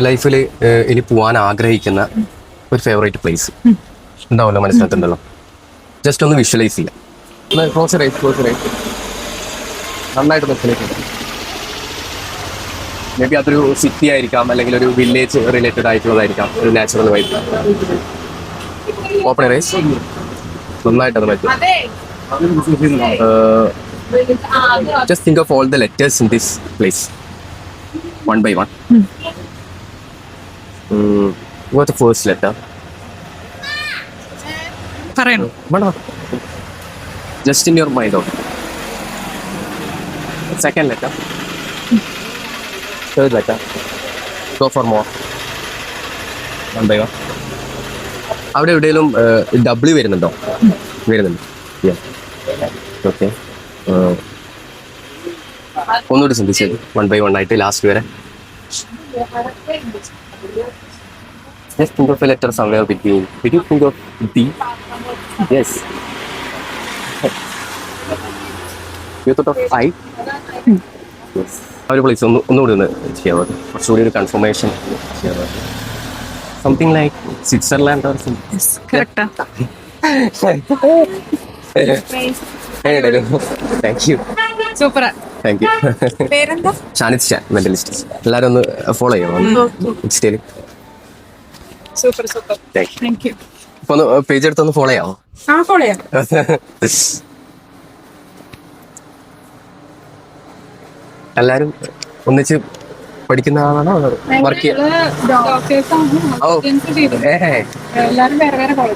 ലൈഫിൽ ഇനി പോകാൻ ആഗ്രഹിക്കുന്ന ഒരു ഫേവറേറ്റ് പ്ലേസ് ഉണ്ടാവല്ലോ, മനസ്സിലാക്കുന്നുണ്ടല്ലോ. ജസ്റ്റ് ഒന്ന് വിഷ്വലൈസ് ചെയ്യാം. നന്നായിട്ട് മനസ്സിലാക്കുക. മേ ബി അതൊരു സിറ്റി ആയിരിക്കാം, അല്ലെങ്കിൽ ഒരു വില്ലേജ് റിലേറ്റഡ് ആയിട്ടുള്ളതായിരിക്കാം, ഒരു നാച്ചുറൽ വൈബ്. ഓപ്പൺ റൈസ് നന്നായിട്ട് അത് പറ്റും. Just think of all the letters in this place, one by one. What's the first letter? പറയണം. Just in your mind. Okay. Second letter. Third letter. Go for more. One by one. അവിടെ എവിടെയെങ്കിലും W വരുന്നുണ്ടോ? വരുന്നുണ്ട്. Okay, ഒന്നുകൂടി ചിന്തിച്ചത് one by one ആയിട്ട് last വരെ. Just think of a letter somewhere between. Did you think of D? Yes. You thought of I? Yes. ആ ഒരു പ്ലേസ് ഒന്നുകൂടി ഒന്ന് ചെയ്യാമോ? കുറച്ചുകൂടി ഒരു കൺഫർമേഷൻ ചെയ്യാമോ? സംതിങ് ലൈക്ക് സ്വിറ്റ്സർലാൻഡ് ഓർ കറക്റ്റാ. Thank you. സൂപ്പറാ. Thank you. പേരെന്താ? ഷാനിദ് ഷാൻ, മെന്റലിസ്റ്റ്. എല്ലാവരും ഒന്ന് ഫോളോ ചെയ്യാമോ ഇൻസ്റ്റയിൽ? Super super. Thank you. ഇപ്പൊ ഒന്ന് പേജ് എടുത്തൊന്ന് ഫോളോ ചെയ്യാമോ? ആ ഫോളോ ചെയ്യാം. എല്ലാരും ഒന്നിച്ച് പഠിക്കുന്ന ആളാണോ വർക്ക് ഡോക്ടേഴ്സ് ആണ്. എല്ലാരും വേറെ വേറെ കോളേജ്.